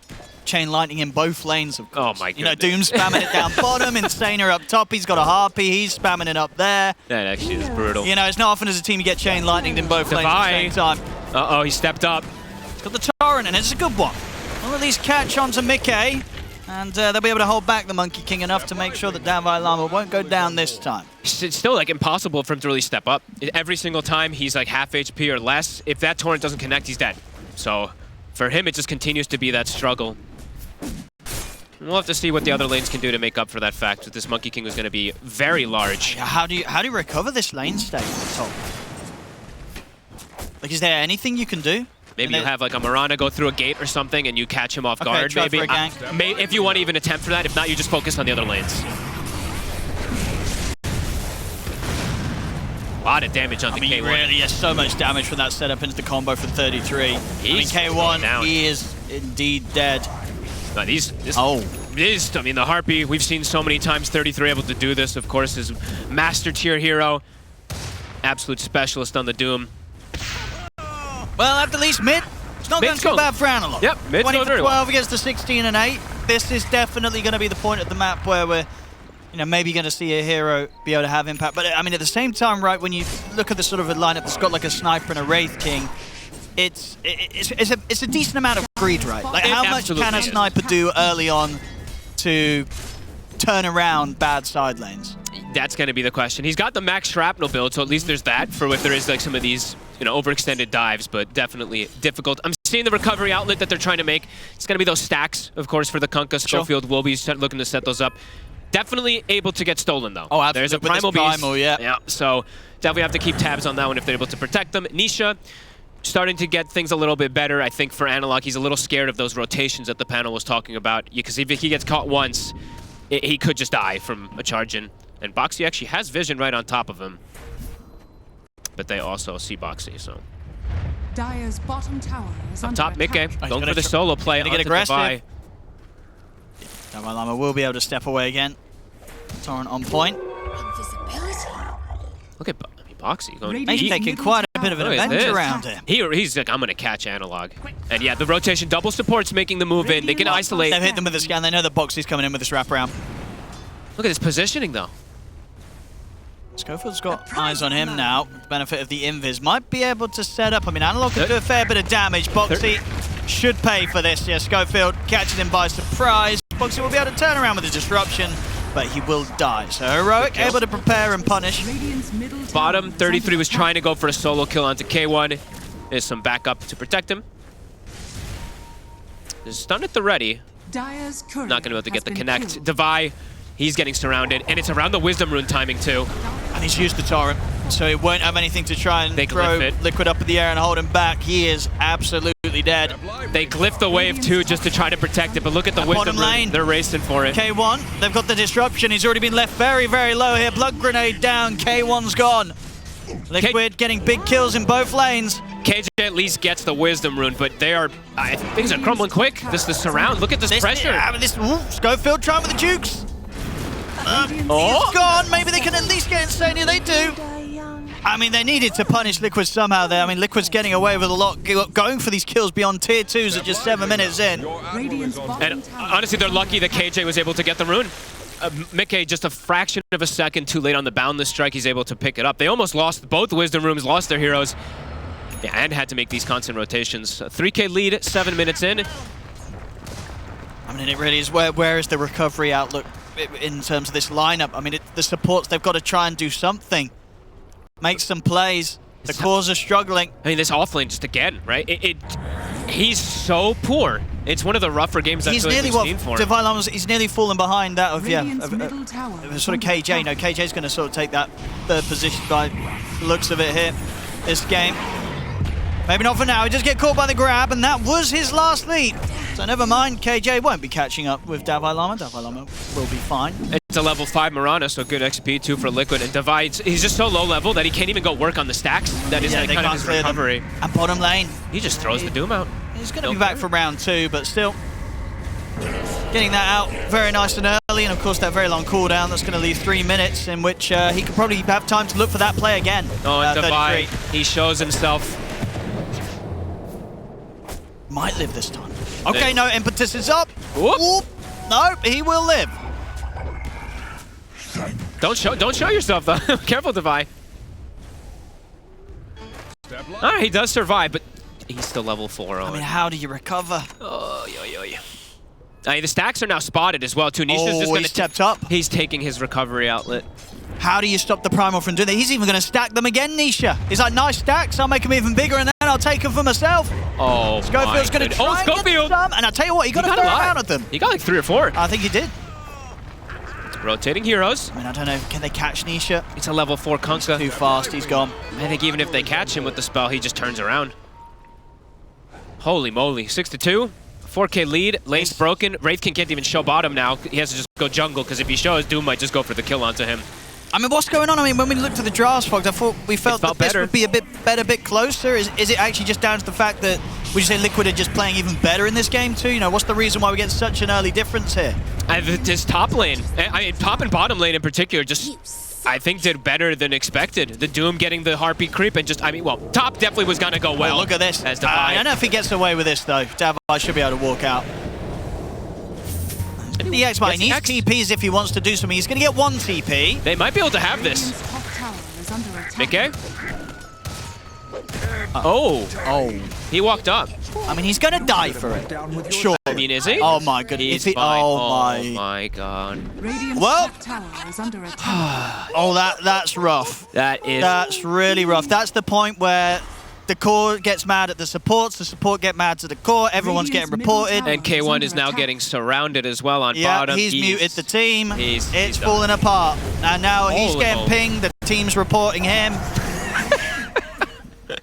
chain lightning in both lanes, of course. Oh my You know, goodness. Doom spamming it down bottom, Insaner up top. He's got a Harpy. He's spamming it up there. That actually is brutal. You know, it's not often as a team you get chain lightninged in both lanes at the same time. Uh-oh, he stepped up. He's got the torrent, and it's a good one. We'll at least catch on to Mickey, and they'll be able to hold back the Monkey King enough to make sure that Davai Lama won't go down this time. It's still like impossible for him to really step up. Every single time he's like half HP or less. If that torrent doesn't connect, he's dead. So for him, it just continues to be that struggle. We'll have to see what the other lanes can do to make up for that fact that this Monkey King was going to be very large. Yeah, how do you recover this lane state at the top? Like, is there anything you can do? Maybe you have like a Mirana go through a gate or something and you catch him off guard, try maybe. for a gank. If you want to even attempt for that. If not, you just focus on the other lanes. A lot of damage on the K1. Really, yes, so much damage from that setup into the combo for 33. K1, down. he is indeed dead. No, I mean, the Harpy, we've seen so many times 33 able to do this. Of course, is master tier hero. Absolute specialist on the Doom. Well, at the least mid, it's not going too bad for Analog. Yep, mid's 20 going for very 12 well. against the 16 and 8. This is definitely going to be the point of the map where we're, maybe going to see a hero be able to have impact. But I mean, at the same time, right, when you look at the sort of a lineup that's got like a sniper and a Wraith King, it's a decent amount of greed, right? Like, how much can a sniper do early on to turn around bad side lanes? That's going to be the question. He's got the max shrapnel build, so at least there's that for if there is like some of these, overextended dives, but definitely difficult. I'm seeing the recovery outlet that they're trying to make. It's going to be those stacks, of course, for the Kunkka. Schofield will be looking to set those up. Definitely able to get stolen, though. Oh, absolutely. There's a With this Primal Beast. Primal, yeah. Yeah, so definitely have to keep tabs on that one if they're able to protect them. Nisha starting to get things a little bit better. I think for Analog, he's a little scared of those rotations that the panel was talking about, because if he gets caught once, he could just die from a charge in. And Boxy actually has vision right on top of him. But they also see Boxy, so. Dire's bottom tower is Up under top, Mickey, attack. going for the solo play. Gonna get aggressive. Davai Lama will be able to step away again. Torrent on point. Look at Boxy going He's taking quite a bit of an Look at adventure this. around him. He's like, I'm going to catch Analog. And yeah, the rotation double support's making the move in. They can isolate. They've hit them with a scan. They know that Boxy's coming in with this wraparound. Look at this positioning, though. Schofield's got eyes on him now. With the benefit of the invis. Might be able to set up. I mean, Analog can do a fair bit of damage. Boxy should pay for this. Yeah, Schofield catches him by surprise. Boxy will be able to turn around with a disruption, but he will die. So Heroic able to prepare and punish. Bottom, 33 was trying to go for a solo kill onto K1. There's some backup to protect him. There's stun at the ready. Dire's Not going to be able to get the connect. Devi, he's getting surrounded, and it's around the Wisdom Rune timing too. And he's used the torrent, so he won't have anything to try and They throw glyph it. Liquid up in the air and hold him back. He is absolutely dead. They glyph the wave too just to try to protect it, but look at the Bottom Wisdom lane. Rune. They're racing for it. K1, they've got the disruption. He's already been left very, very low here. Blood grenade down. K1's gone. Liquid getting big kills in both lanes. KJ at least gets the Wisdom Rune, but things are crumbling quick. This the surround. Look at this pressure. Schofield trying with the jukes. He's gone. Maybe they can at least get Insania. They do. I mean, they needed to punish Liquid somehow there. I mean, Liquid's getting away with a lot, going for these kills beyond tier 2s at just 7 minutes in. And honestly, they're lucky that KJ was able to get the rune. Mickey, just a fraction of a second too late on the boundless strike, he's able to pick it up. They almost lost both Wisdom Runes, lost their heroes, and had to make these constant rotations. 3K lead, 7 minutes in. I mean, it really is. Where is the recovery outlook in terms of this lineup? I mean, the supports, they've got to try and do something. Make some plays. The cores are struggling. I mean, this offlane just again, right? He's so poor. It's one of the rougher games I've seen for him. Davai Lama's, he's nearly fallen behind that of, middle tower sort of KJ. No, KJ's going to sort of take that third position by the looks of it here. This game. Maybe not for now. He just get caught by the grab, and that was his last lead. So never mind, KJ won't be catching up with Davai Lama. Davai Lama will be fine. It's a level 5 Mirana, so good XP too for Liquid. And Devi, he's just so low level that he can't even go work on the stacks. That is kind of his recovery. And bottom lane. He just throws the Doom out. He's going to be back for round 2, but still getting that out very nice and early, and of course that very long cooldown that's going to leave 3 minutes in which he could probably have time to look for that play again. Oh, and Divide, 33. he shows himself. Might live this time. Okay, no, impetus is up. Whoop. Whoop. No, he will live. Don't show yourself though. Careful, Divide. All right, he does survive, but he's still level 4. I mean, how do you recover? Oh, yo. The stacks are now spotted as well too. Nisha's just he stepped up. He's taking his recovery outlet. How do you stop the Primal from doing that? He's even going to stack them again, Nisha. He's like, nice stacks, I'll make them even bigger, and then I'll take them for myself. Oh, Schofield's going to try and get some, and I'll tell you what, he got a fair amount of them. He got like 3 or 4. I think he did. Rotating heroes. I mean, I don't know, can they catch Nisha? It's a level 4 Kunkka. Too fast, he's gone. I think even if they catch him with the spell, he just turns around. Holy moly, 6-2. 4K lead, lane's broken. Wraith King can't even show bottom now. He has to just go jungle, because if he shows, Doom might just go for the kill onto him. I mean, what's going on? I mean, when we looked at the drafts, Fox, I thought we felt that this would be a bit better, a bit closer. Is it actually just down to the fact that, would you say Liquid are just playing even better in this game too? You know, what's the reason why we get such an early difference here? This top lane, I mean, top and bottom lane in particular, just, I think, did better than expected. The Doom getting the Harpy creep and just, I mean, well, top definitely was going to go well. Oh, look at this. As I don't know if he gets away with this, though. Davai should be able to walk out. The X, he needs TPs if he wants to do something. He's going to get 1 TP. They might be able to have this. Mickey? Oh. He walked up. I mean, he's going to die for it. Sure. I mean, is he? Oh my goodness. Oh my god. Well. Oh, that's rough. That's really rough. That's the point where the core gets mad at the support get mad at the core, everyone's getting reported. And K1 is now getting surrounded as well on bottom. He's muted the team. It's done. falling apart. And now he's getting pinged, the team's reporting him.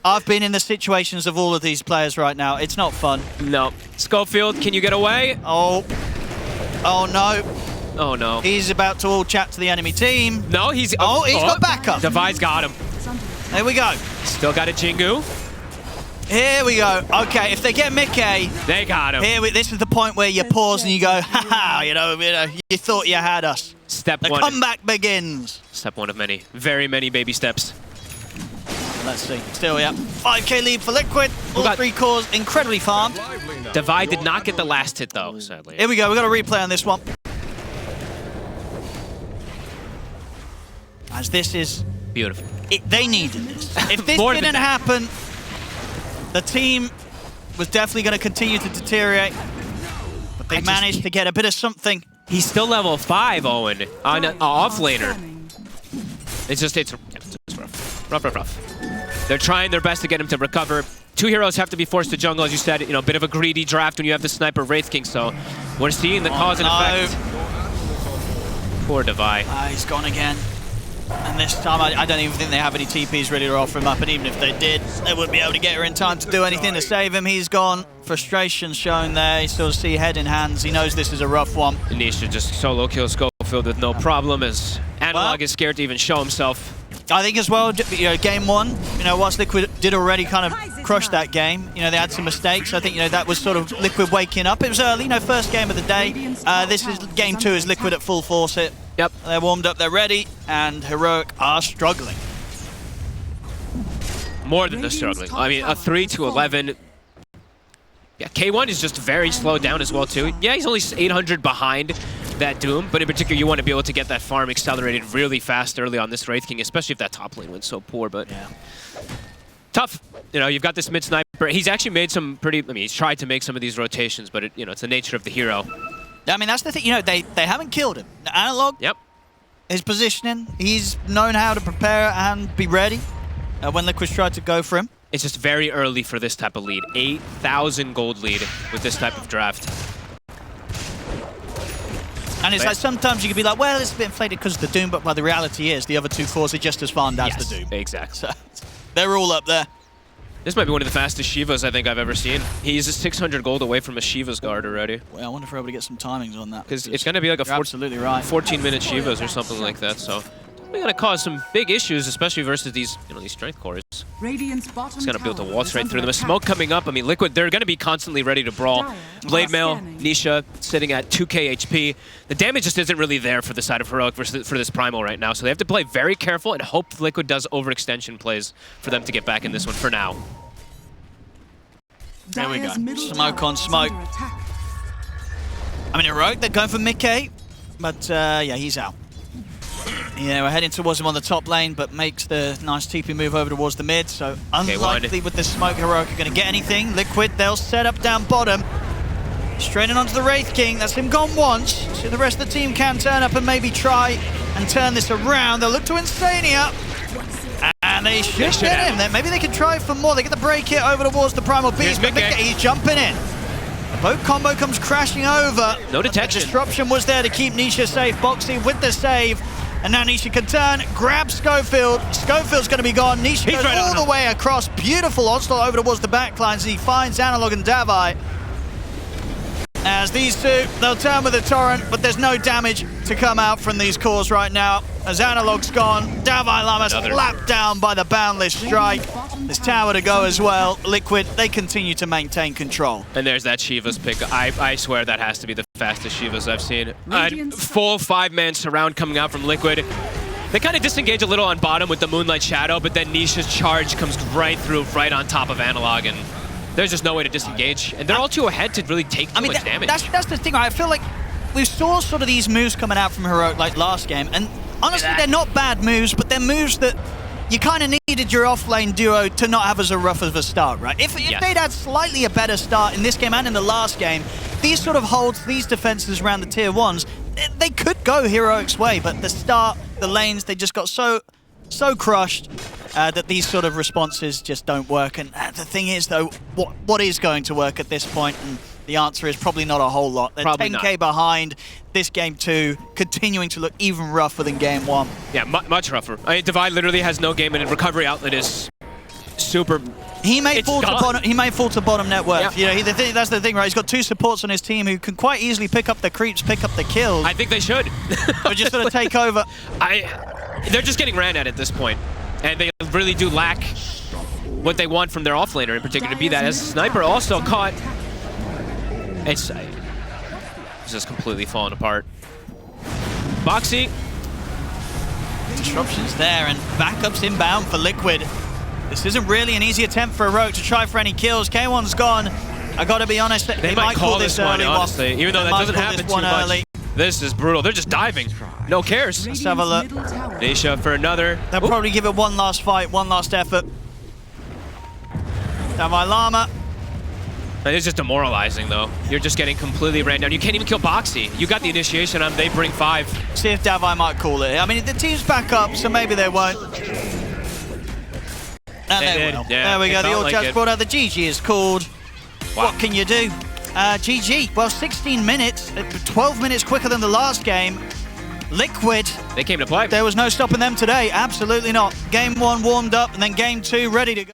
I've been in the situations of all of these players right now. It's not fun. No. Schofield, can you get away? Oh no. Oh no. He's about to all chat to the enemy team. No, he's got backup. Divide's got him. There we go. Still got a Jingu. Here we go. Okay, if they get Mickey, they got him. This is the point where you pause and you go, haha, you know, you thought you had us. Step the 1. The comeback begins. Step 1 of many. Very many baby steps. Let's see. Still, 5K lead for Liquid. All 3 cores incredibly farmed. Divide did not get the last hit, though, sadly. Here we go. We've got a replay on this one. As this is... beautiful. They needed this. If this didn't happen, the team was definitely going to continue to deteriorate. But they managed to get a bit of something. He's still level 5, Owen, on an off-laner. It's rough. They're trying their best to get him to recover. 2 heroes have to be forced to jungle, as you said. You know, a bit of a greedy draft when you have the sniper Wraith King. So we're seeing the cause and effect. Poor Divide. He's gone again. And this time, I don't even think they have any TPs ready to offer him up. And even if they did, they wouldn't be able to get her in time to do anything to save him. He's gone. Frustration shown there. You still see head in hands. He knows this is a rough one. Nisha just solo kills Schofield with no problem, as Analog is scared to even show himself. I think as well, you know, game 1, you know, whilst Liquid did already kind of crush that game, you know, they had some mistakes. I think, you know, that was sort of Liquid waking up. It was early, you know, first game of the day. This is game 2 is Liquid at full force it. Yep. They're warmed up, they're ready, and Heroic are struggling. More than they're struggling. I mean, a 3-11. Yeah, K1 is just very slowed down as well, too. Yeah, he's only 800 behind that Doom, but in particular, you want to be able to get that farm accelerated really fast early on this Wraith King, especially if that top lane went so poor, but tough. You know, you've got this mid sniper. He's actually made some pretty, I mean, he's tried to make some of these rotations, but you know, it's the nature of the hero. I mean, that's the thing, you know, they haven't killed him. Analog, his positioning, he's known how to prepare and be ready when Liquid's tried to go for him. It's just very early for this type of lead. 8,000 gold lead with this type of draft. And it's like sometimes you could be like, well, it's a bit inflated because of the Doom, but the reality is the other 2 cores are just as farmed as the Doom. Exactly. So they're all up there. This might be one of the fastest Shivas I think I've ever seen. He's 600 gold away from a Shiva's guard already. Well, I wonder if we're able to get some timings on that. Because it's going to be like a 14-minute Shivas or something like that, so We're gonna cause some big issues, especially versus these, these strength cores. Radiant's bottom It's gonna build a tower wall is right under through them. A attack. smoke coming up. I mean, Liquid, they're gonna be constantly ready to brawl. Dire Blade Mail, scanning. Nisha sitting at 2k HP. The damage just isn't really there for the side of Heroic for this Primal right now, so they have to play very careful and hope Liquid does overextension plays for them to get back in this one for now. There we go. Dire's middle Smoke tower on is smoke. under attack. I mean, Heroic, they're going for Mickey, but yeah, he's out. Yeah, we're heading towards him on the top lane, but makes the nice TP move over towards the mid, so unlikely with the smoke Heroic are going to get anything. Liquid, they'll set up down bottom. Straining onto the Wraith King, that's him gone once, so the rest of the team can turn up and maybe try and turn this around. They'll look to Insania, and they should get him. Then maybe they can try for more. They get the break hit over towards the Primal Beast, but Mickey, he's jumping in. The boat combo comes crashing over. No detection. The disruption was there to keep Nisha safe. Boxy with the save. And now Nisha can turn, grab Schofield. Schofield's going to be gone. Nisha goes right all the way across. Beautiful onslaught over towards the backlines. He finds Analog and Davai. As these two, they'll turn with a torrent, but there's no damage to come out from these cores right now. As Analog's gone, Davai Lama slapped down by the Boundless Strike. There's tower to go as well. Liquid, they continue to maintain control. And there's that Shiva's pick. I swear that has to be the fastest Shivas I've seen. Full 5-man surround coming out from Liquid. They kind of disengage a little on bottom with the Moonlight Shadow, but then Nisha's charge comes right through, right on top of Analog, and there's just no way to disengage. And they're all too ahead to really take too much damage. That's the thing, right? I feel like we saw sort of these moves coming out from Heroic like last game, and honestly, they're not bad moves, but they're moves that you kind of needed your off-lane duo to not have as a rough of a start, right? If they'd had slightly a better start in this game and in the last game, these sort of holds, these defenses around the tier 1s, they could go Heroic's way, but the start, the lanes, they just got so crushed that these sort of responses just don't work. And the thing is, though, what is going to work at this point? And the answer is probably not a whole lot. They're Probably 10k not. behind. This game 2 continuing to look even rougher than game 1. Yeah, much rougher. I mean, Divide literally has no game, and Recovery Outlet is super. He may fall to gone. bottom. He may fall to bottom net worth. Yeah. You know, that's the thing, right? He's got 2 supports on his team who can quite easily pick up the creeps, pick up the kills, I think they should. or just sort of take over. They're just getting ran at this point, and they really do lack what they want from their offlaner in particular to be that. As Sniper also caught. It's just completely falling apart. Boxy. Disruptions there and backups inbound for Liquid. This isn't really an easy attempt for Heroic to try for any kills. K1's gone. I gotta be honest, they might call this one, early honestly, even though that doesn't happen too much. This is brutal. They're just diving. No cares. Let's have a look. Middle tower Nisha for another. They'll probably give it one last fight, one last effort. Davai Lama. It's just demoralizing, though. You're just getting completely ran down. You can't even kill Boxy. You got the initiation on. They bring 5. See if Davai might call it. I mean, the team's back up, so maybe they won't. And they will. Yeah, there we go. The felt all like chat's it. brought out. The GG is called. Wow. What can you do? GG. Well, 16 minutes, 12 minutes quicker than the last game. Liquid. They came to play. There was no stopping them today. Absolutely not. Game 1 warmed up, and then game 2 ready to go.